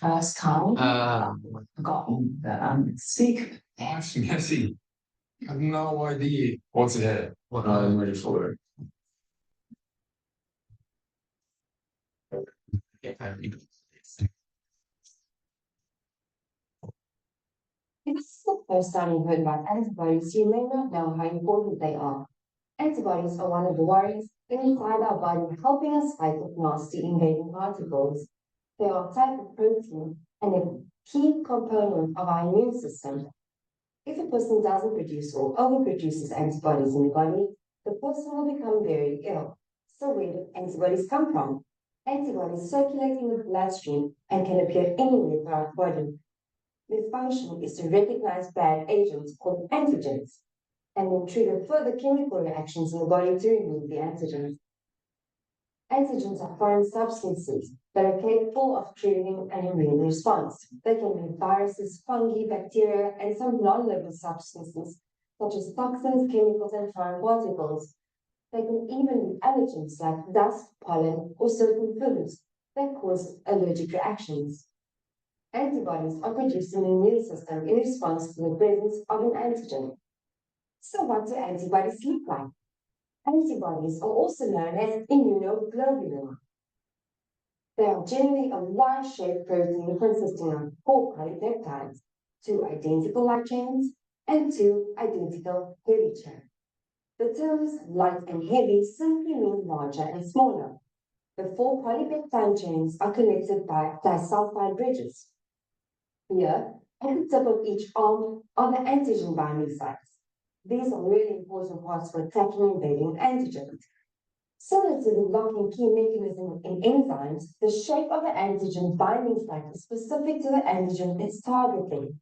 first time I got sick. Messi. I have no idea what's ahead. What I'm ready for. If this is the first time you've heard about antibodies, you may not know how important they are. Antibodies are one of the warriors inside our body, helping us fight off nasty invading particles. They are a type of protein and a key component of our immune system. If a person doesn't produce or overproduces antibodies in the body, the person will become very ill. So where do antibodies come from? Antibodies circulate in the bloodstream and can appear anywhere throughout the body. Their function is to recognize bad agents called antigens and then trigger further chemical reactions in the body to remove the antigens. Antigens are foreign substances that are capable of triggering an immune response. They can be viruses, fungi, bacteria, and some non-living substances, such as toxins, chemicals, and foreign particles. They can even be allergens like dust, pollen, or certain foods that cause allergic reactions. Antibodies are produced in the immune system in response to the presence of an antigen. So what do antibodies look like? Antibodies are also known as immunoglobulin. They are generally a Y-shaped protein consisting of 4 polypeptides, 2 identical light chains, and 2 identical heavy chains. The terms light and heavy simply mean larger and smaller. The 4 polypeptide chains are connected by disulfide bridges. Here, at the tip of each arm are the antigen binding sites. These are really important parts for attacking invading antigens. Similar to the lock and key mechanism in enzymes, the shape of the antigen binding site is specific to the antigen it's targeting.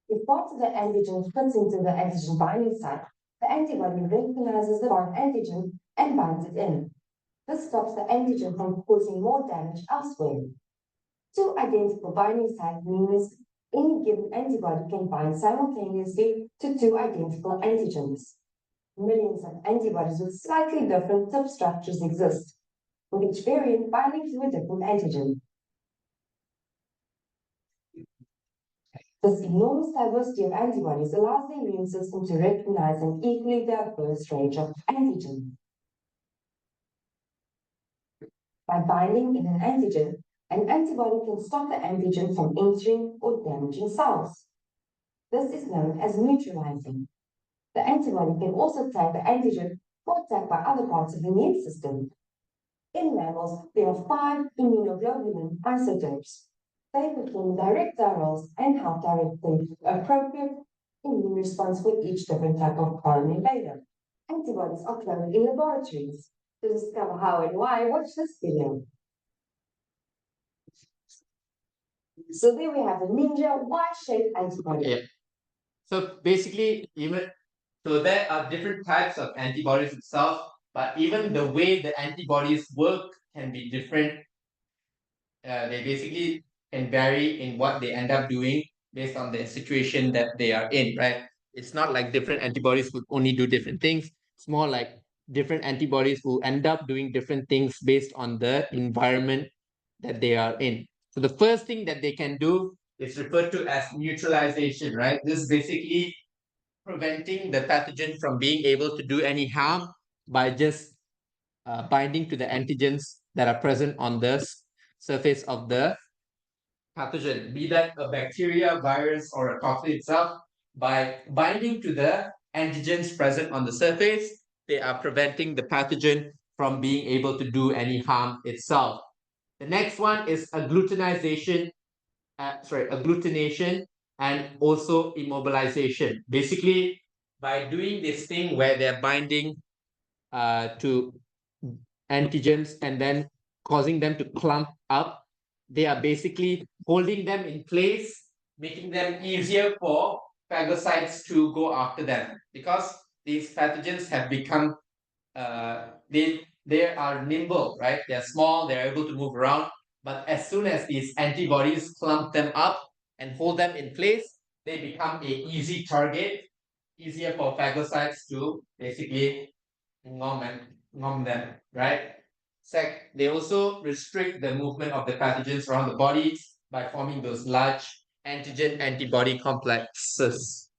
If part of the antigen fits into the antigen binding site, the antibody recognizes the foreign antigen and binds it in. This stops the antigen from causing more damage elsewhere. 2 identical binding sites means any given antibody can bind simultaneously to 2 identical antigens. Millions of antibodies with slightly different tip structures exist, with each variant binding to a different antigen. This enormous diversity of antibodies allows the immune system to recognize an equally diverse range of antigens. By binding in an antigen, an antibody can stop the antigen from entering or damaging cells. This is known as neutralizing. The antibody can also tag the antigen or attack by other parts of the immune system. In mammals, there are 5 immunoglobulin isotopes. They perform direct roles and help direct the appropriate immune response for each different type of foreign invader. Antibodies are cloned in laboratories. To discover how and why, watch this video. So there we have a ninja Y-shaped antibody. Yeah. So basically, so there are different types of antibodies itself, but even the way the antibodies work can be different. They basically can vary in what they end up doing based on the situation that they are in, right? It's not like different antibodies would only do different things. It's more like different antibodies will end up doing different things based on the environment that they are in. So the first thing that they can do is referred to as neutralization, right? This is basically preventing the pathogen from being able to do any harm by just binding to the antigens that are present on the surface of the pathogen, be that a bacteria, virus, or a toxin itself. By binding to the antigens present on the surface, they are preventing the pathogen from being able to do any harm itself. The next one is agglutination, agglutination and also immobilization. Basically, by doing this thing where they're binding to antigens and then causing them to clump up, they are basically holding them in place, making them easier for phagocytes to go after them, because these pathogens have become they are nimble, right? They're small, they're able to move around. But as soon as these antibodies clump them up and hold them in place, they become a easy target, easier for phagocytes to basically nom them, right? They also restrict the movement of the pathogens around the body by forming those large antigen antibody complexes,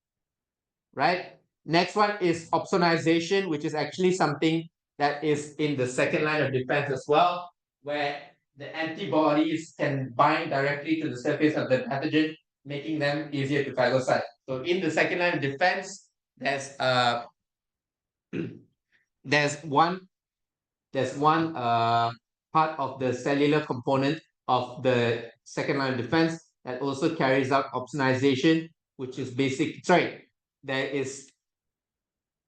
right? Next one is opsonization, which is actually something that is in the second line of defense as well, where the antibodies can bind directly to the surface of the pathogen, making them easier to phagocyte. So in the second line of defense, there's there's one part of the cellular component of the second line of defense that also carries out opsonization, which is there is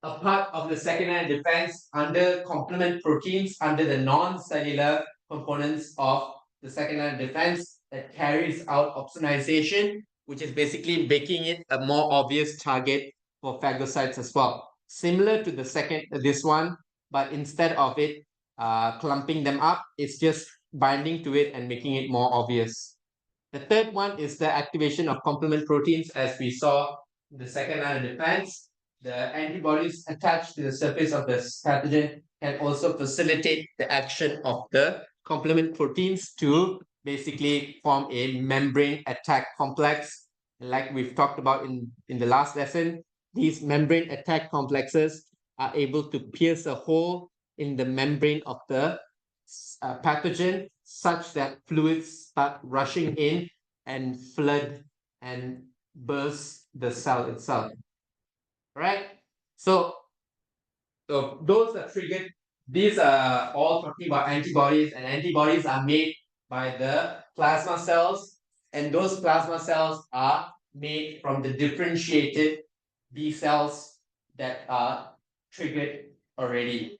a part of the second line of defense under complement proteins under the non-cellular components of the second line of defense that carries out opsonization, which is basically making it a more obvious target for phagocytes as well. Similar to this one, but instead of it clumping them up, it's just binding to it and making it more obvious. The third one is the activation of complement proteins, as we saw in the second line of defense. The antibodies attached to the surface of the pathogen can also facilitate the action of the complement proteins to basically form a membrane attack complex. Like we've talked about in the last lesson, these membrane attack complexes are able to pierce a hole in the membrane of the pathogen such that fluids start rushing in and flood and burst the cell itself. Right? So those are triggered. These are all talking about antibodies, and antibodies are made by the plasma cells, and those plasma cells are made from the differentiated B cells that are triggered already.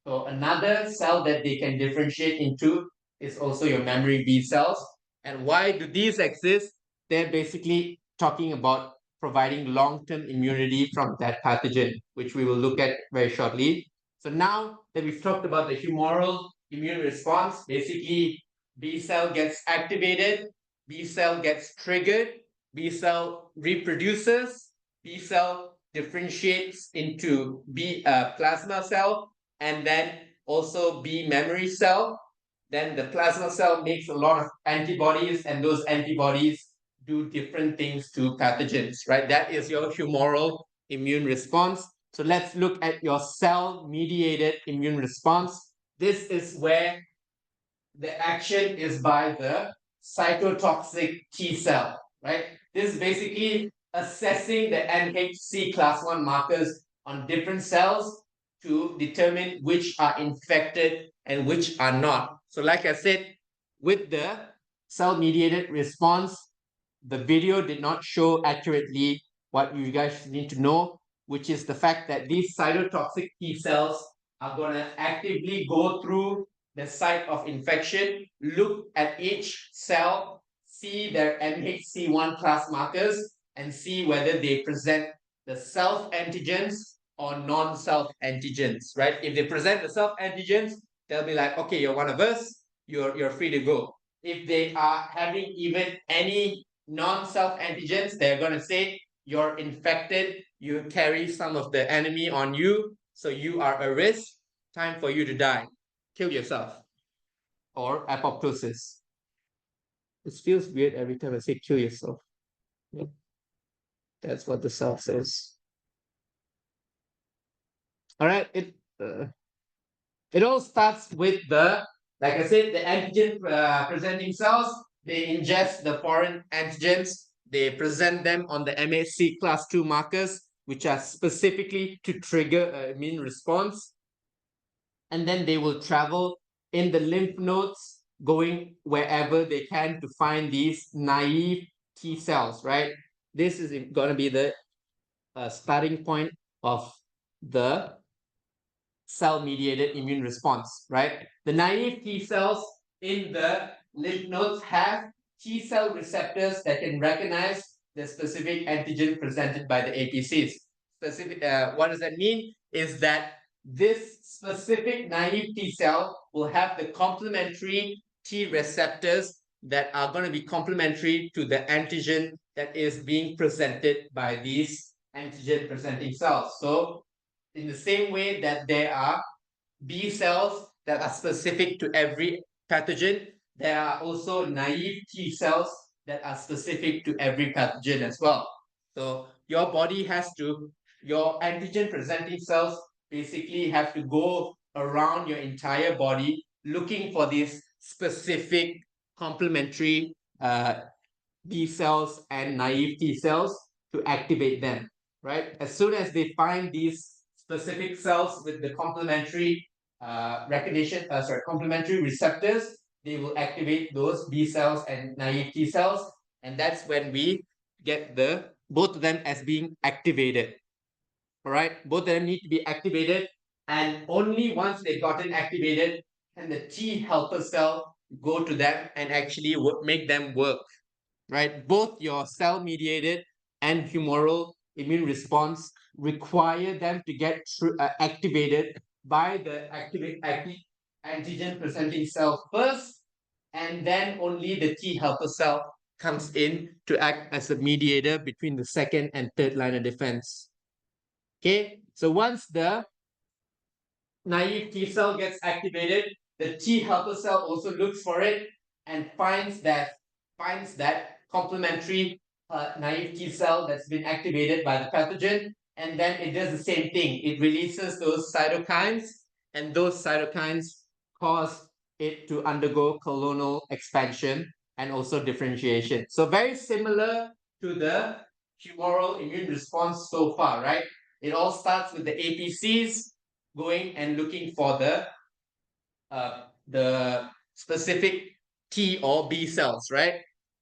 So another cell that they can differentiate into is also your memory B cells. And why do these exist? They're basically talking about providing long-term immunity from that pathogen, which we will look at very shortly. So now that we've talked about the humoral immune response, basically B cell gets activated, B cell gets triggered, B cell reproduces, B cell differentiates into B plasma cell, and then also B memory cell. Then the plasma cell makes a lot of antibodies, and those antibodies do different things to pathogens, right? That is your humoral immune response. So let's look at your cell-mediated immune response. This is where the action is by the cytotoxic T cell, right? This is basically assessing the MHC class 1 markers on different cells to determine which are infected and which are not. So like I said, with the cell-mediated response, the video did not show accurately what you guys need to know, which is the fact that these cytotoxic T cells are going to actively go through the site of infection, look at each cell, see their MHC1 class markers, and see whether they present the self-antigens or non-self-antigens, right? If they present the self-antigens, they'll be like, okay, you're one of us, you're free to go. If they are having even any non-self antigens, they're going to say you're infected, you carry some of the enemy on you, so you are a risk, time for you to die, kill yourself, or apoptosis. It feels weird every time I say kill yourself. Yeah. That's what the cell says. All right, it all starts with the, like I said, the antigen presenting cells. They ingest the foreign antigens. They present them on the MHC class 2 markers, which are specifically to trigger immune response. And then they will travel in the lymph nodes, going wherever they can to find these naive T cells, right? This is going to be the starting point of the cell-mediated immune response, right? The naive T cells in the lymph nodes have T cell receptors that can recognize the specific antigen presented by the APCs. What does that mean? Is that this specific naive T cell will have the complementary T receptors that are going to be complementary to the antigen that is being presented by these antigen presenting cells. So in the same way that there are B cells that are specific to every pathogen, there are also naive T cells that are specific to every pathogen as well. So your body has to, your antigen presenting cells basically have to go around your entire body looking for these specific complementary B cells and naive T cells to activate them, right? As soon as they find these specific cells with the complementary complementary receptors, they will activate those B cells and naive T cells, and that's when we get the both of them as being activated. All right, both of them need to be activated, and only once they've gotten activated can the T helper cell go to them and actually make them work, right? Both your cell-mediated and humoral immune response require them to get activated by the antigen-presenting cell first, and then only the T helper cell comes in to act as a mediator between the second and third line of defense. Okay, so once the naive T cell gets activated, the T helper cell also looks for it and finds that complementary naive T cell that's been activated by the pathogen, and then it does the same thing. It releases those cytokines, and those cytokines cause it to undergo clonal expansion and also differentiation. So very similar to the humoral immune response so far, right? It all starts with the APCs going and looking for the specific T or B cells, right?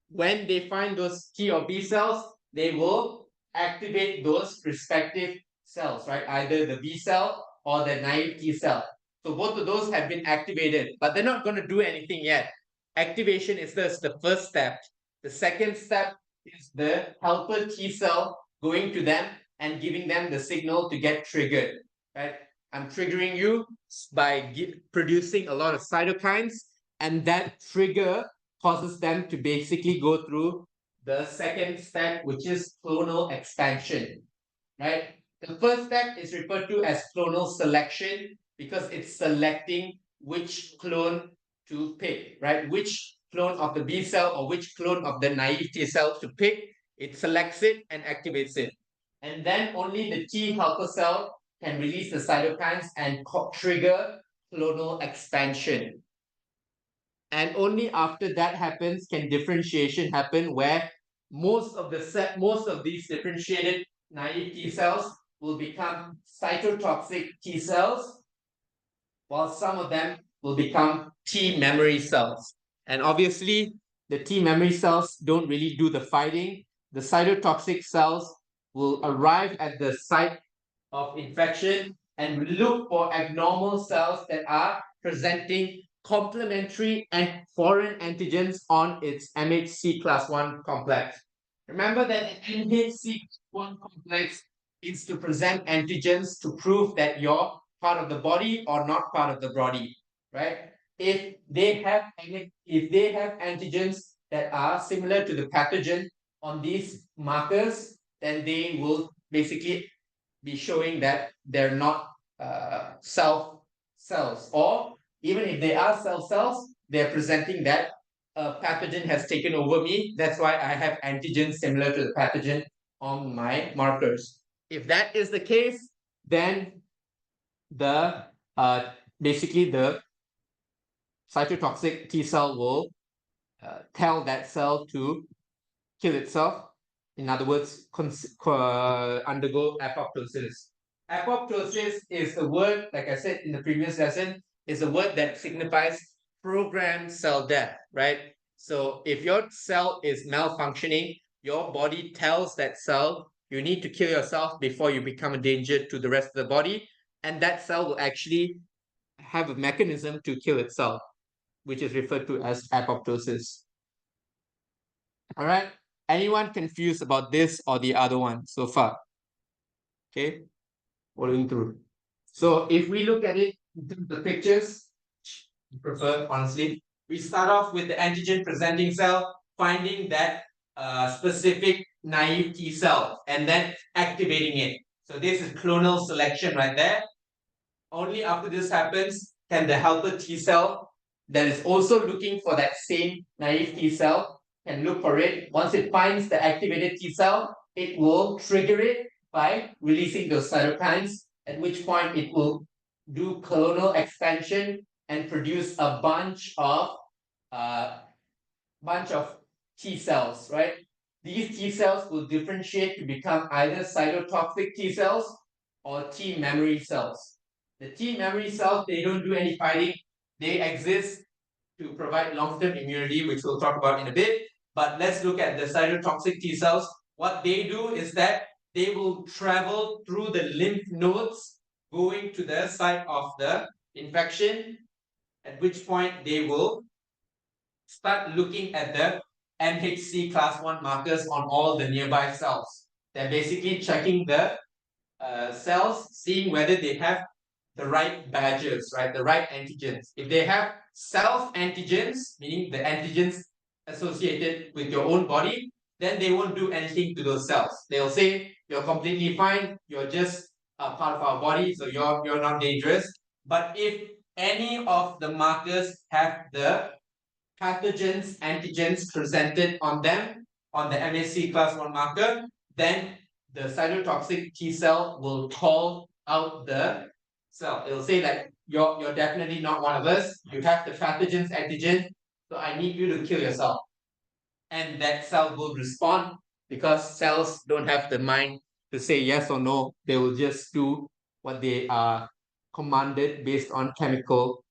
When they find those T or B cells, they will activate those respective cells, right? Either the B cell or the naive T cell. So both of those have been activated, but they're not going to do anything yet. Activation is the first step. The second step is the helper T cell going to them and giving them the signal to get triggered, right? I'm triggering you by producing a lot of cytokines, and that trigger causes them to basically go through the second step, which is clonal expansion, right? The first step is referred to as clonal selection because it's selecting which clone to pick, right? Which clone of the B cell or which clone of the naive T cell to pick. It selects it and activates it. And then only the T helper cell can release the cytokines and trigger clonal expansion. And only after that happens can differentiation happen, where most of these differentiated naive T cells will become cytotoxic T cells, while some of them will become T memory cells. And obviously, the T memory cells don't really do the fighting. The cytotoxic cells will arrive at the site of infection and look for abnormal cells that are presenting complementary and foreign antigens on its MHC class 1 complex. Remember that MHC 1 complex is to present antigens to prove that you're part of the body or not part of the body, right? If they have antigens that are similar to the pathogen on these markers, then they will basically be showing that they're not self cells, or even if they are self cells, they're presenting that a pathogen has taken over me. That's why I have antigens similar to the pathogen on my markers. If that is the case, then the basically the cytotoxic T cell will tell that cell to kill itself. In other words, undergo apoptosis. Apoptosis is a word, like I said in the previous lesson, is a word that signifies programmed cell death, right? So if your cell is malfunctioning, your body tells that cell you need to kill yourself before you become a danger to the rest of the body, and that cell will actually have a mechanism to kill itself, which is referred to as apoptosis. All right. Anyone confused about this or the other one so far? Okay. Following through. So if we look at it in terms of the pictures, I prefer honestly, we start off with the antigen presenting cell, finding that specific naive T cell and then activating it. So this is clonal selection right there. Only after this happens can the helper T cell that is also looking for that same naive T cell can look for it. Once it finds the activated T cell, it will trigger it by releasing those cytokines, at which point it will do clonal expansion and produce a bunch of T cells, right? These T cells will differentiate to become either cytotoxic T cells or T memory cells. The T memory cells, they don't do any fighting. They exist to provide long-term immunity, which we'll talk about in a bit. But let's look at the cytotoxic T cells. What they do is that they will travel through the lymph nodes going to the site of the infection, at which point they will start looking at the MHC class 1 markers on all the nearby cells. They're basically checking the cells, seeing whether they have the right badges, right? The right antigens. If they have self-antigens, meaning the antigens associated with your own body, then they won't do anything to those cells. They'll say, you're completely fine, you're just a part of our body, so you're not dangerous. But if any of the markers have the pathogens, antigens presented on them, on the MHC class 1 marker, then the cytotoxic T cell will call out the cell. It'll say like, you're definitely not one of us. You have the pathogens, antigen, so I need you to kill yourself. And that cell will respond because cells don't have the mind to say yes or no. They will just do what they are commanded based on chemical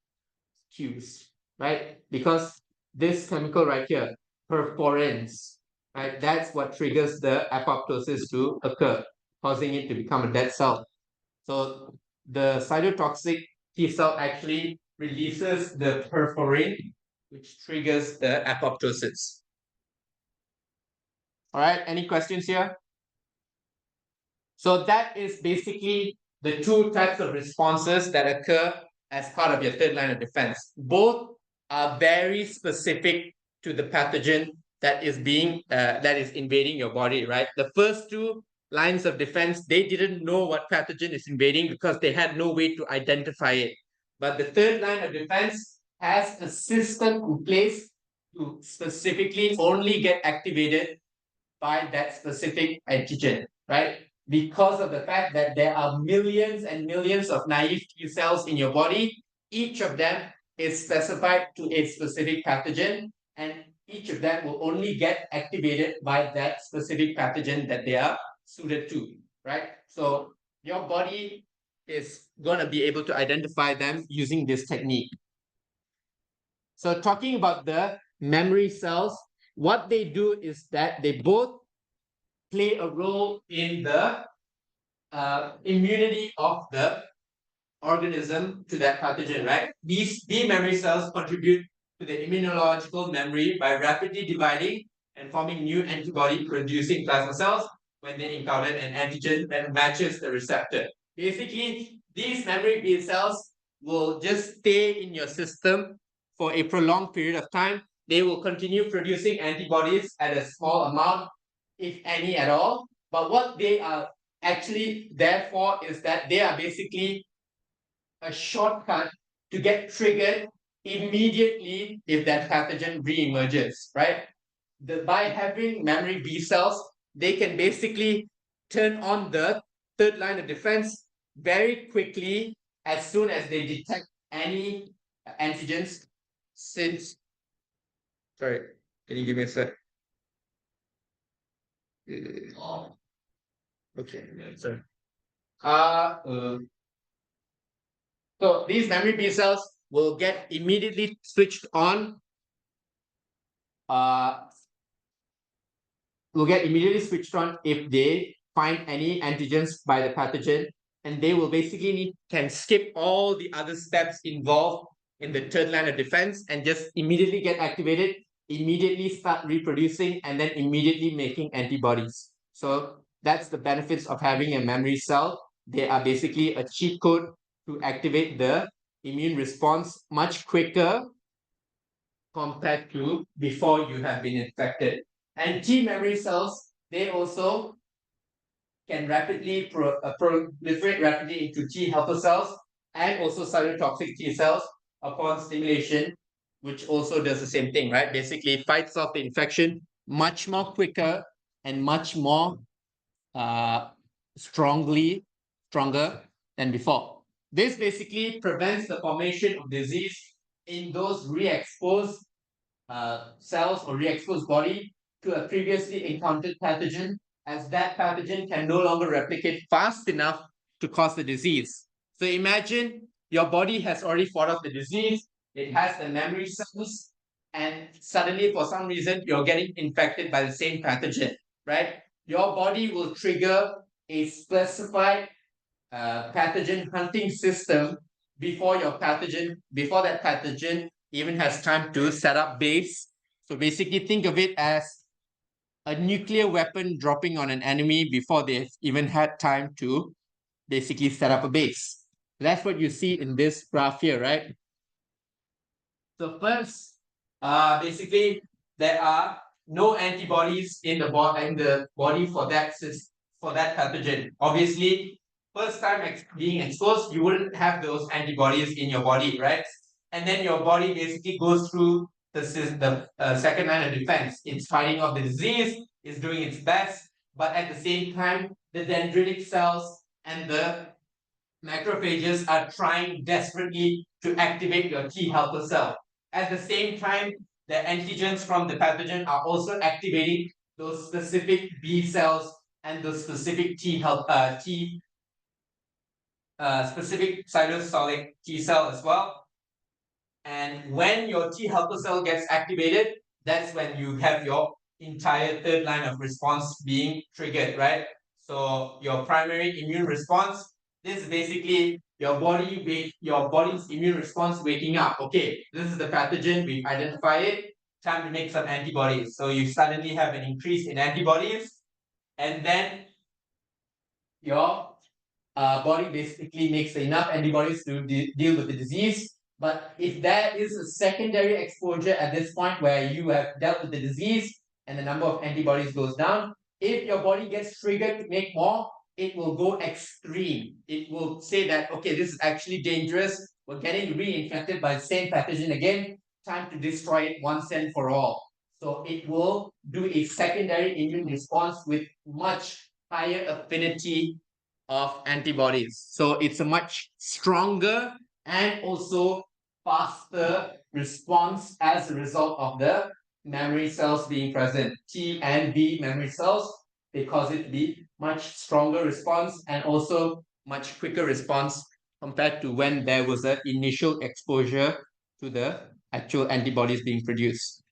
cues, right? Because this chemical right here, perforins, right? That's what triggers the apoptosis to occur, causing it to become a dead cell. So the cytotoxic T cell actually releases the perforin, which triggers the apoptosis. All right, any questions here? So that is basically the two types of responses that occur as part of your third line of defense. Both are very specific to the pathogen that is invading your body, right? The first two lines of defense, they didn't know what pathogen is invading because they had no way to identify it. But the third line of defense has a system in place to specifically only get activated by that specific antigen, right? Because of the fact that there are millions and millions of naive T cells in your body, each of them is specified to a specific pathogen, and each of them will only get activated by that specific pathogen that they are suited to, right? So your body is going to be able to identify them using this technique. So talking about the memory cells, what they do is that they both play a role in the immunity of the organism to that pathogen, right? These B memory cells contribute to the immunological memory by rapidly dividing and forming new antibody producing plasma cells when they encounter an antigen that matches the receptor. Basically, these memory B cells will just stay in your system for a prolonged period of time. They will continue producing antibodies at a small amount, if any at all. But what they are actually there for is that they are basically a shortcut to get triggered immediately if that pathogen re-emerges, right? By having memory B cells, they can basically turn on the third line of defense very quickly as soon as they detect any antigens. Since, sorry, can you give me a sec? Okay, sorry. So these memory B cells will get immediately switched on. Will get immediately switched on if they find any antigens by the pathogen, and they will basically can skip all the other steps involved in the third line of defense and just immediately get activated, immediately start reproducing, and then immediately making antibodies. So that's the benefits of having a memory cell. They are basically a cheat code to activate the immune response much quicker compared to before you have been infected. And T memory cells, they also can rapidly proliferate rapidly into T helper cells and also cytotoxic T cells upon stimulation, which also does the same thing, right? Basically fights off the infection much more quicker and much more stronger than before. This basically prevents the formation of disease in those re-exposed cells or re-exposed body to a previously encountered pathogen, as that pathogen can no longer replicate fast enough to cause the disease. So imagine your body has already fought off the disease, it has the memory cells, and suddenly for some reason you're getting infected by the same pathogen, right? Your body will trigger a specified pathogen hunting system before that pathogen even has time to set up base. So basically think of it as a nuclear weapon dropping on an enemy before they've even had time to basically set up a base. That's what you see in this graph here, right? So first, basically there are no antibodies in the body for that pathogen. Obviously, first time being exposed, you wouldn't have those antibodies in your body, right? And then your body basically goes through the second line of defense. It's fighting off the disease, it's doing its best, but at the same time, the dendritic cells and the macrophages are trying desperately to activate your T helper cell. At the same time, the antigens from the pathogen are also activating those specific B cells and those specific specific cytosolic T cell as well. And when your T helper cell gets activated, that's when you have your entire third line of response being triggered, right? So your primary immune response, this is basically your body's immune response waking up. Okay, this is the pathogen, we've identified it, time to make some antibodies. So you suddenly have an increase in antibodies, and then your body basically makes enough antibodies to deal with the disease. But if there is a secondary exposure at this point where you have dealt with the disease and the number of antibodies goes down, if your body gets triggered to make more, it will go extreme. It will say that, okay, this is actually dangerous. We're getting reinfected by the same pathogen again. Time to destroy it once and for all. So it will do a secondary immune response with much higher affinity of antibodies. So it's a much stronger and also faster response as a result of the memory cells being present. T and B memory cells, they cause it to be much stronger response and also much quicker response compared to when there was an initial exposure to the actual antibodies being produced.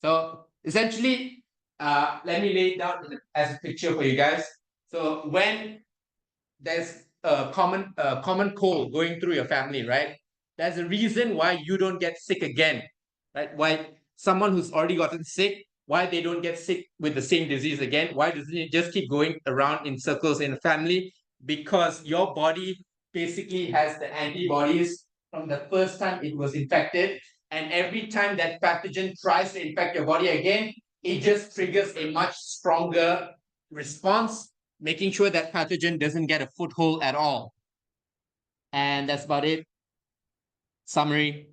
So essentially, let me lay it down as a picture for you guys. So when there's a common cold going through your family, right? There's a reason why you don't get sick again, right? Why someone who's already gotten sick, why they don't get sick with the same disease again? Why doesn't it just keep going around in circles in the family? Because your body basically has the antibodies from the first time it was infected, and every time that pathogen tries to infect your body again, it just triggers a much stronger response, making sure that pathogen doesn't get a foothold at all. And that's about it. Summary.